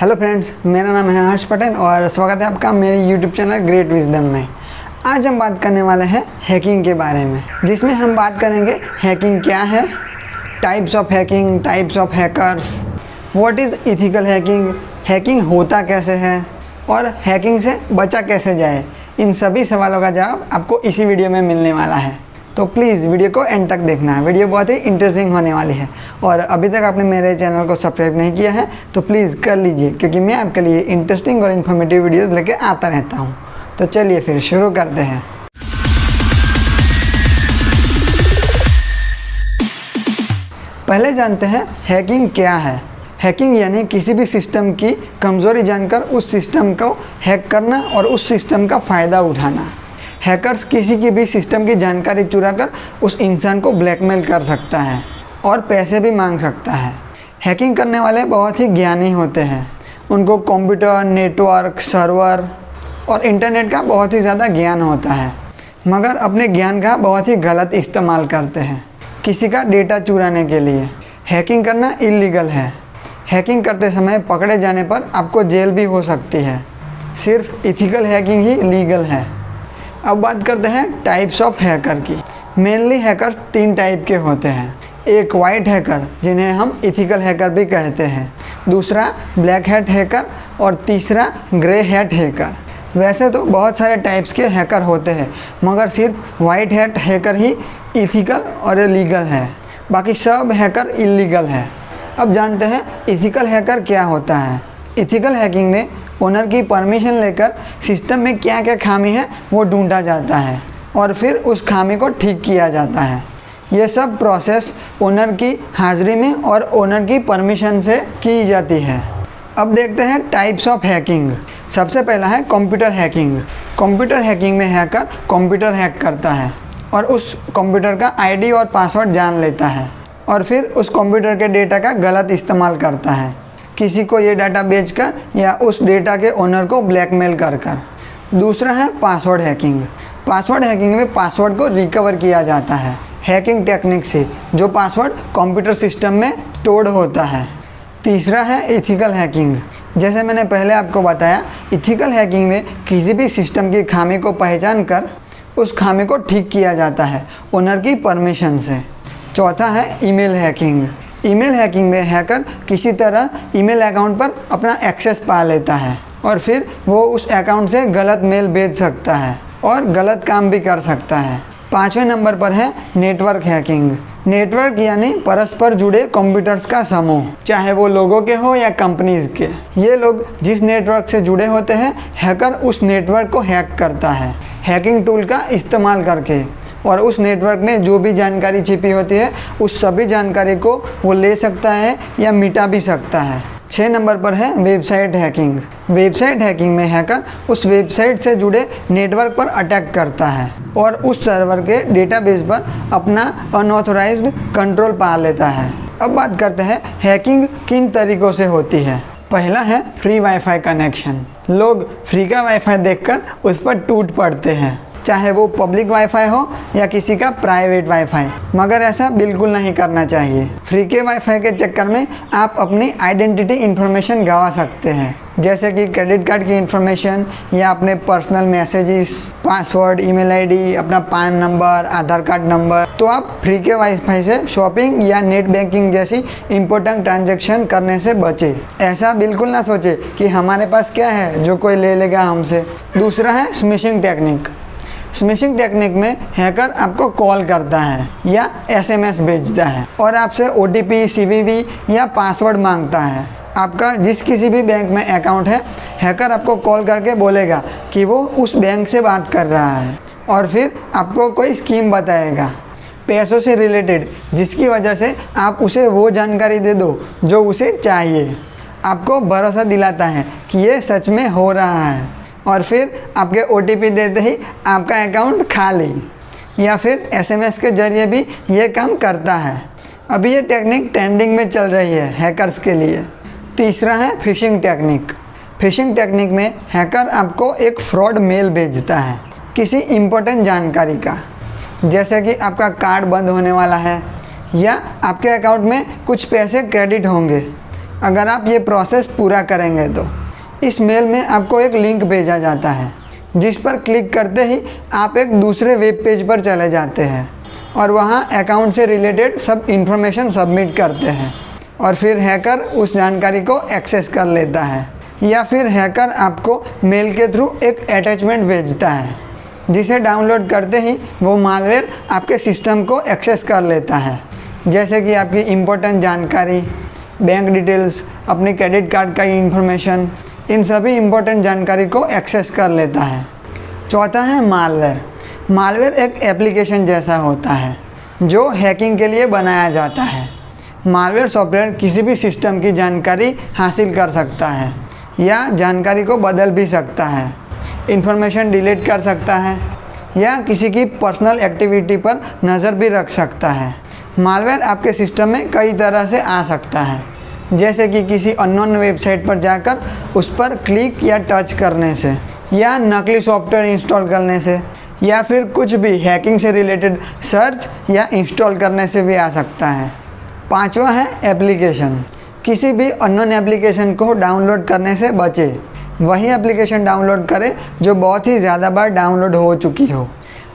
Hello friends, मेरा नाम है हर्ष पटेल और स्वागत है आपका मेरे यूट्यूब चैनल ग्रेट विजडम में। आज हम बात करने वाले हैं हैकिंग के बारे में, जिसमें हम बात करेंगे हैकिंग क्या है, types of hacking, types of hackers, what is ethical hacking, hacking होता कैसे है और हैकिंग से बचा कैसे जाए। इन सभी सवालों का जवाब आपको इसी वीडियो में मिलने वाला है, तो प्लीज़ वीडियो को एंड तक देखना है। वीडियो बहुत ही इंटरेस्टिंग होने वाली है और अभी तक आपने मेरे चैनल को सब्सक्राइब नहीं किया है तो प्लीज़ कर लीजिए, क्योंकि मैं आपके लिए इंटरेस्टिंग और इन्फॉर्मेटिव वीडियोस लेके आता रहता हूँ। तो चलिए फिर शुरू करते हैं। पहले जानते हैं हैकिंग क्या है। हैकिंग यानी किसी भी सिस्टम की कमज़ोरी जानकर उस सिस्टम को हैक करना और उस सिस्टम का फ़ायदा उठाना। हैकर्स किसी की भी सिस्टम की जानकारी चुराकर उस इंसान को ब्लैकमेल कर सकता है और पैसे भी मांग सकता है। हैकिंग करने वाले बहुत ही ज्ञानी होते हैं। उनको कंप्यूटर, नेटवर्क, सर्वर और इंटरनेट का बहुत ही ज़्यादा ज्ञान होता है, मगर अपने ज्ञान का बहुत ही गलत इस्तेमाल करते हैं किसी का डेटा चुराने के लिए। हैकिंग करना इल्लीगल है। हैकिंग करते समय पकड़े जाने पर आपको जेल भी हो सकती है। सिर्फ इथिकल हैकिंग ही लीगल है। अब बात करते हैं टाइप्स ऑफ हैकर की। मेनली हैकर्स 3 टाइप के होते हैं। एक वाइट हैकर, जिन्हें हम इथिकल हैकर भी कहते हैं, दूसरा ब्लैक हैट हैकर और तीसरा ग्रे हैट हैकर। वैसे तो बहुत सारे टाइप्स के हैकर होते हैं, मगर सिर्फ वाइट हैट हैकर ही इथिकल और लीगल है, बाकी सब हैकर इल्लीगल है। अब जानते हैं इथिकल हैकर क्या होता है। इथिकल हैकिंग में ओनर की परमिशन लेकर सिस्टम में क्या क्या खामी है वो ढूंढा जाता है और फिर उस खामी को ठीक किया जाता है। ये सब प्रोसेस ओनर की हाज़िरी में और ओनर की परमिशन से की जाती है। अब देखते हैं टाइप्स ऑफ हैकिंग। सबसे पहला है कंप्यूटर हैकिंग। कंप्यूटर हैकिंग में हैकर कंप्यूटर हैक करता है और उस कंप्यूटर का आईडी और पासवर्ड जान लेता है और फिर उस कंप्यूटर के डेटा का गलत इस्तेमाल करता है, किसी को ये डाटा बेचकर या उस डेटा के ओनर को ब्लैकमेल कर। दूसरा है पासवर्ड हैकिंग। पासवर्ड हैकिंग में पासवर्ड को रिकवर किया जाता है हैकिंग टेक्निक से, जो पासवर्ड कंप्यूटर सिस्टम में स्टोर्ड होता है। तीसरा है इथिकल हैकिंग। जैसे मैंने पहले आपको बताया, इथिकल हैकिंग में किसी भी सिस्टम की खामी को पहचान कर उस खामी को ठीक किया जाता है ओनर की परमिशन से। चौथा है ईमेल हैकिंग। ईमेल हैकिंग में हैकर किसी तरह ईमेल अकाउंट पर अपना एक्सेस पा लेता है और फिर वो उस अकाउंट से गलत मेल भेज सकता है और गलत काम भी कर सकता है। 5वें नंबर पर है नेटवर्क हैकिंग। नेटवर्क यानी परस्पर जुड़े कंप्यूटर्स का समूह, चाहे वो लोगों के हो या कंपनीज के। ये लोग जिस नेटवर्क से जुड़े होते हैं, हैकर उस नेटवर्क को हैक करता है हैकिंग टूल का इस्तेमाल करके, और उस नेटवर्क में जो भी जानकारी छिपी होती है उस सभी जानकारी को वो ले सकता है या मिटा भी सकता है। 6 नंबर पर है वेबसाइट हैकिंग। वेबसाइट हैकिंग में हैकर उस वेबसाइट से जुड़े नेटवर्क पर अटैक करता है और उस सर्वर के डेटाबेस पर अपना अनऑथराइज्ड कंट्रोल पा लेता है। अब बात करते हैं हैकिंग किन तरीक़ों से होती है। पहला है फ्री वाईफाई कनेक्शन। लोग फ्री का वाईफाई देखकर उस पर टूट पड़ते हैं, चाहे वो पब्लिक वाईफाई हो या किसी का प्राइवेट वाईफाई, मगर ऐसा बिल्कुल नहीं करना चाहिए। फ्री के वाईफाई के चक्कर में आप अपनी आइडेंटिटी इन्फॉर्मेशन गंवा सकते हैं, जैसे कि क्रेडिट कार्ड की इन्फॉर्मेशन या अपने personal messages, password, email ID, अपना पैन नंबर, आधार कार्ड नंबर। तो आप फ्री के वाईफाई से शॉपिंग या नेट बैंकिंग जैसी इंपॉर्टेंट ट्रांजैक्शन करने से बचें। ऐसा बिल्कुल ना सोचे कि हमारे पास क्या है जो कोई ले लेगा हमसे। दूसरा है स्मिशिंग टेक्निक। स्मिशिंग टेक्निक में हैकर आपको कॉल करता है या एसएमएस भेजता है और आपसे ओटीपी, सीवीवी या पासवर्ड मांगता है। आपका जिस किसी भी बैंक में अकाउंट है, हैकर आपको कॉल करके बोलेगा कि वो उस बैंक से बात कर रहा है और फिर आपको कोई स्कीम बताएगा पैसों से रिलेटेड, जिसकी वजह से आप उसे वो जानकारी दे दो जो उसे चाहिए। आपको भरोसा दिलाता है कि ये सच में हो रहा है और फिर आपके ओटीपी देते ही आपका अकाउंट खाली, या फिर एसएमएस के जरिए भी ये काम करता है। अभी ये टेक्निक ट्रेंडिंग में चल रही है हैकर्स के लिए। तीसरा है फिशिंग टेक्निक। फिशिंग टेक्निक में हैकर आपको एक फ्रॉड मेल भेजता है किसी इम्पोर्टेंट जानकारी का, जैसे कि आपका कार्ड बंद होने वाला है या आपके अकाउंट में कुछ पैसे क्रेडिट होंगे अगर आप ये प्रोसेस पूरा करेंगे तो इस मेल में आपको एक लिंक भेजा जाता है, जिस पर क्लिक करते ही आप एक दूसरे वेब पेज पर चले जाते हैं और वहाँ अकाउंट से रिलेटेड सब इन्फॉर्मेशन सबमिट करते हैं और फिर हैकर उस जानकारी को एक्सेस कर लेता है, या फिर हैकर आपको मेल के थ्रू एक अटैचमेंट भेजता है जिसे डाउनलोड करते ही वो मालवेयर आपके सिस्टम को एक्सेस कर लेता है, जैसे कि आपकी इम्पोर्टेंट जानकारी, बैंक डिटेल्स, अपने क्रेडिट कार्ड का इन्फॉर्मेशन, इन सभी इम्पोर्टेंट जानकारी को एक्सेस कर लेता है। चौथा है मालवेयर। मालवेयर एक एप्लीकेशन जैसा होता है जो हैकिंग के लिए बनाया जाता है। मालवेयर सॉफ्टवेयर किसी भी सिस्टम की जानकारी हासिल कर सकता है या जानकारी को बदल भी सकता है, इन्फॉर्मेशन डिलीट कर सकता है या किसी की पर्सनल एक्टिविटी पर नज़र भी रख सकता है। मालवेयर आपके सिस्टम में कई तरह से आ सकता है, जैसे कि किसी अननोन वेबसाइट पर जाकर उस पर क्लिक या टच करने से, या नकली सॉफ्टवेयर इंस्टॉल करने से, या फिर कुछ भी हैकिंग से रिलेटेड सर्च या इंस्टॉल करने से भी आ सकता है। पांचवा है एप्लीकेशन। किसी भी अननोन एप्लीकेशन को डाउनलोड करने से बचे। वही एप्लीकेशन डाउनलोड करें जो बहुत ही ज़्यादा बार डाउनलोड हो चुकी हो।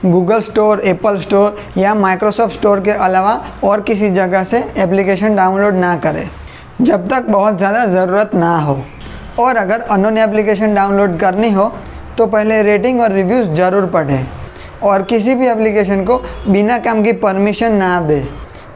गूगल स्टोर, एप्पल स्टोर या माइक्रोसॉफ्ट स्टोर के अलावा और किसी जगह से एप्लीकेशन डाउनलोड ना करें जब तक बहुत ज़्यादा ज़रूरत ना हो। और अगर अननोन एप्लीकेशन डाउनलोड करनी हो तो पहले रेटिंग और रिव्यूज़ ज़रूर पढ़ें और किसी भी एप्लीकेशन को बिना काम की परमिशन ना दें।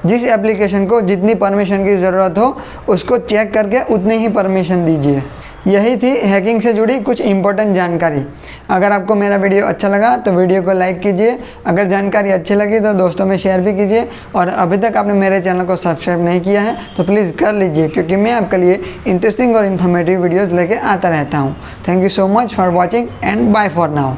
जिस एप्लीकेशन को जितनी परमिशन की ज़रूरत हो उसको चेक करके उतनी ही परमिशन दीजिए। यही थी हैकिंग से जुड़ी कुछ इंपॉर्टेंट जानकारी। अगर आपको मेरा वीडियो अच्छा लगा तो वीडियो को लाइक कीजिए। अगर जानकारी अच्छी लगी तो दोस्तों में शेयर भी कीजिए, और अभी तक आपने मेरे चैनल को सब्सक्राइब नहीं किया है तो प्लीज़ कर लीजिए, क्योंकि मैं आपके लिए इंटरेस्टिंग और इन्फॉर्मेटिव वीडियोज़ लेके आता रहता हूँ। Thank you so much for watching and bye for now.